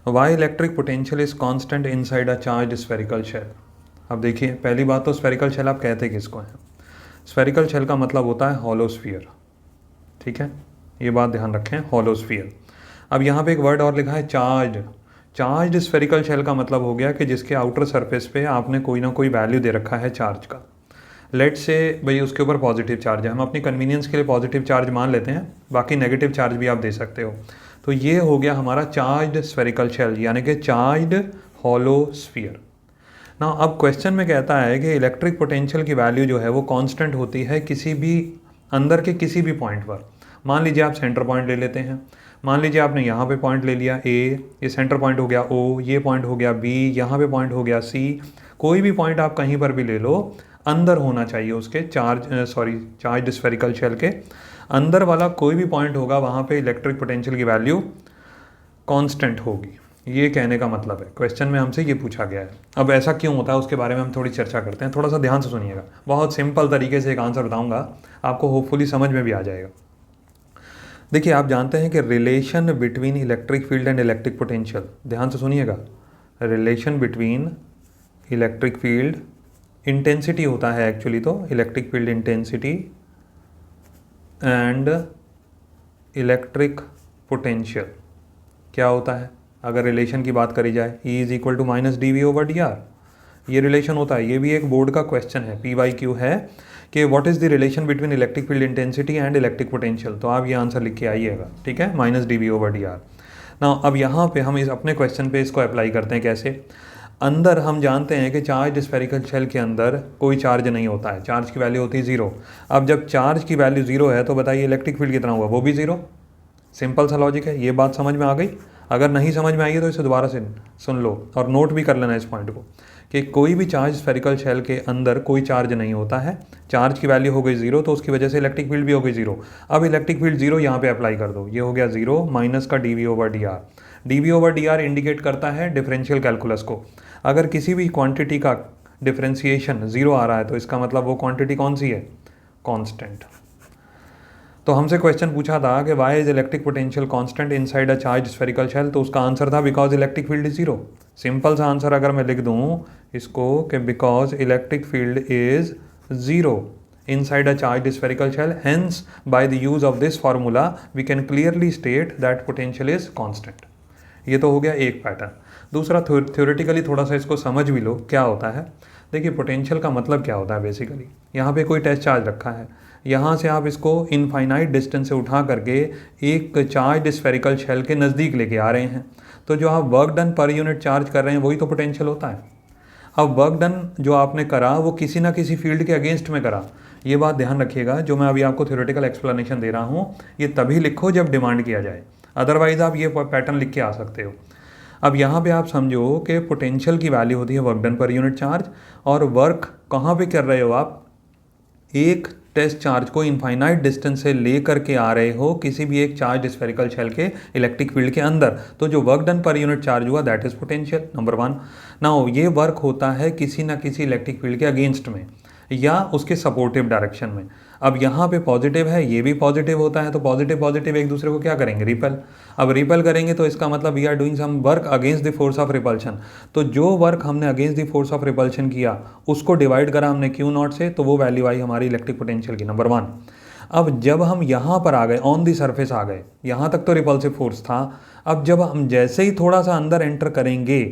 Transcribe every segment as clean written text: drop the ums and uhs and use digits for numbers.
Y electric potential is constant inside a charge spherical shell. अब देखिए, पहली बात तो स्फेरिकल शेल आप कहते किसको हैं? स्फेरिकल शेल का मतलब होता है हॉलो स्फीयर, ठीक है, ये बात ध्यान रखें, हॉलो स्फीयर। अब यहाँ पे एक वर्ड और लिखा है चार्ज। चार्ज स्फेरिकल शेल का मतलब हो गया कि जिसके आउटर सरफेस पे आपने कोई ना कोई वैल्यू दे रखा है चार्ज का। लेट से भाई उसके ऊपर पॉजिटिव चार्ज है, हम अपनी कन्वीनियंस के लिए पॉजिटिव चार्ज मान लेते हैं, बाकी नेगेटिव चार्ज भी आप दे सकते हो। तो ये हो गया हमारा चार्ज स्फेरिकल शेल, यानी कि चार्ज हॉलो स्फीयर ना। अब क्वेश्चन में कहता है कि इलेक्ट्रिक पोटेंशियल की वैल्यू जो है वो कांस्टेंट होती है किसी भी अंदर के किसी भी पॉइंट पर। मान लीजिए आप सेंटर पॉइंट ले लेते हैं, मान लीजिए आपने यहाँ पे पॉइंट ले लिया ए, ये सेंटर पॉइंट हो गया ओ, ये पॉइंट हो गया बी, यहाँ पे पॉइंट हो गया सी। कोई भी पॉइंट आप कहीं पर भी ले लो, अंदर होना चाहिए उसके चार्ज स्फेरिकल शेल के अंदर वाला कोई भी पॉइंट होगा, वहाँ पे इलेक्ट्रिक पोटेंशियल की वैल्यू कांस्टेंट होगी। ये कहने का मतलब है, क्वेश्चन में हमसे ये पूछा गया है। अब ऐसा क्यों होता है उसके बारे में हम थोड़ी चर्चा करते हैं, थोड़ा सा ध्यान से सुनिएगा। बहुत सिंपल तरीके से एक आंसर बताऊंगा, आपको होपफुली समझ में भी आ जाएगा। देखिए, आप जानते हैं कि relation between electric field and electric potential, ध्यान से सुनिएगा, relation between electric field, intensity होता है एक्चुअली, तो electric field intensity and electric potential क्या होता है? अगर रिलेशन की बात करी जाए, E is equal to minus dV/dr, ये रिलेशन होता है। ये भी एक बोर्ड का क्वेश्चन है, PYQ है कि what is the relation between electric field intensity and electric potential. तो आप ये आंसर लिख के आइएगा, ठीक है, माइनस dV/dr ना। अब यहाँ पे हम इस अपने क्वेश्चन पे इसको अप्लाई करते हैं कैसे? अंदर हम जानते हैं कि चार्ज स्फेरिकल शेल के अंदर कोई चार्ज नहीं होता है, चार्ज की वैल्यू होती है 0। अब जब चार्ज की वैल्यू 0 है तो बताइए इलेक्ट्रिक फील्ड कितना हुआ? वो भी 0। सिंपल सा लॉजिक है, ये बात समझ में आ गई? अगर नहीं समझ में आई है तो इसे दोबारा से सुन लो और नोट भी कर लेना इस पॉइंट को कि कोई भी चार्ज स्फेरिकल शेल के अंदर कोई चार्ज नहीं होता है, चार्ज की वैल्यू हो गई 0, तो उसकी वजह से इलेक्ट्रिक फील्ड भी हो गई 0। अब इलेक्ट्रिक फील्ड 0 यहाँ पे अप्लाई कर दो, ये हो गया 0 माइनस का dV/dr। dV/dr इंडिकेट करता है डिफरेंशियल कैलकुलस को। अगर किसी भी क्वांटिटी का डिफरेंशिएशन 0 आ रहा है तो इसका मतलब वो क्वांटिटी कौन सी है? कांस्टेंट। तो हमसे क्वेश्चन पूछा था कि why is electric potential constant inside a charge spherical shell, तो उसका आंसर था because electric field is 0। Simple सा आंसर अगर मैं लिख दूं इसको कि because electric field is 0 inside a charged spherical shell, hence by the use of this formula we can clearly state that potential is constant। ये तो हो गया एक पैटर्न। दूसरा, थ्योरेटिकली थोड़ा सा इसको समझ भी लो क्या होता है। देखिए, पोटेंशियल का मतलब क्या होता है बेसिकली, यहाँ पे कोई टेस्ट चार्ज रखा है, यहाँ से आप इसको इनफाइनाइट डिस्टेंस से उठा करके एक चार्ज स्फेरिकल शेल के नज़दीक लेके आ रहे हैं, तो जो आप वर्क डन पर यूनिट चार्ज कर रहे हैं वही तो पोटेंशियल होता है। अब वर्क डन जो आपने करा वो किसी ना किसी फील्ड के अगेंस्ट में करा, ये बात ध्यान रखिएगा। जो मैं अभी आपको थ्योरेटिकल एक्सप्लेनेशन दे रहा हूँ ये तभी लिखो जब डिमांड किया जाए, अदरवाइज आप ये पैटर्न लिख के आ सकते हो। अब यहाँ पे आप समझो कि पोटेंशियल की वैल्यू होती है वर्क डन पर यूनिट चार्ज, और वर्क कहाँ पे कर रहे हो आप? एक टेस्ट चार्ज को इनफाइनाइट डिस्टेंस से ले करके आ रहे हो किसी भी एक चार्ज स्फेरिकल शेल के इलेक्ट्रिक फील्ड के अंदर, तो जो वर्क डन पर यूनिट चार्ज हुआ that is potential, number 1। Now ये वर्क होता है किसी ना किसी इलेक्ट्रिक फील्ड के अगेंस्ट में या उसके सपोर्टिव डायरेक्शन में। अब यहाँ पे पॉजिटिव है, ये भी पॉजिटिव होता है, तो पॉजिटिव पॉजिटिव एक दूसरे को क्या करेंगे? रिपेल। अब रिपेल करेंगे तो इसका मतलब we are doing some work against the force of repulsion. तो जो वर्क हमने against the force of repulsion किया उसको डिवाइड करा हमने Q0 से, तो वो वैल्यू आई हमारी इलेक्ट्रिक पोटेंशियल की, नंबर 1। अब जब हम यहाँ पर आ गए, ऑन दी सरफेस आ गए, यहाँ तक तो रिपल्सिव फोर्स था। अब जब हम जैसे ही थोड़ा सा अंदर एंटर करेंगे,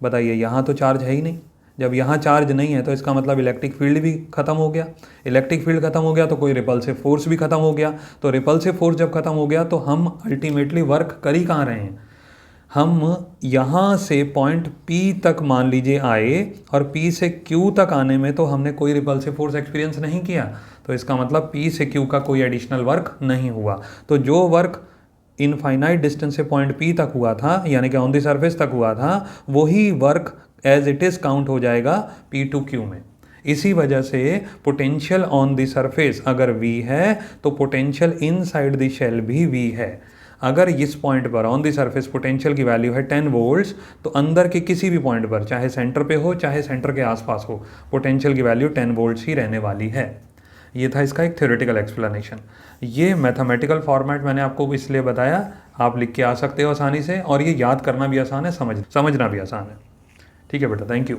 बताइए यहाँ तो चार्ज है ही नहीं। जब यहाँ चार्ज नहीं है तो इसका मतलब इलेक्ट्रिक फील्ड भी खत्म हो गया। इलेक्ट्रिक फील्ड खत्म हो गया तो कोई रिपल्सिव फोर्स भी खत्म हो गया। तो रिपल्सिव फोर्स जब खत्म हो गया तो हम अल्टीमेटली वर्क कर ही कहाँ रहे हैं? हम यहाँ से पॉइंट P तक मान लीजिए आए, और P से Q तक आने में तो हमने कोई रिपल्सिव फोर्स एक्सपीरियंस नहीं किया, तो इसका मतलब P से Q का कोई एडिशनल वर्क नहीं हुआ। तो जो वर्क इनफाइनाइट डिस्टेंस से पॉइंट P तक हुआ था, यानी कि ऑन द सरफेस तक हुआ था, वही work as it is count हो जाएगा P to Q में। इसी वजह से पोटेंशियल ऑन द सरफेस अगर V है तो पोटेंशियल इनसाइड द शेल भी V है। अगर इस पॉइंट पर ऑन द सरफेस पोटेंशियल की वैल्यू है 10 वोल्ट्स, तो अंदर के किसी भी पॉइंट पर, चाहे सेंटर पे हो चाहे सेंटर के आसपास हो, पोटेंशियल की वैल्यू 10 वोल्ट्स ही रहने वाली है। ये था इसका एक थ्योरेटिकल एक्सप्लेनेशन। ये मैथमेटिकल फॉर्मेट मैंने आपको इसलिए बताया, आप लिख के आ सकते हो आसानी से, और ये याद करना भी आसान है, समझना भी आसान है। ठीक है बेटा, थैंक यू।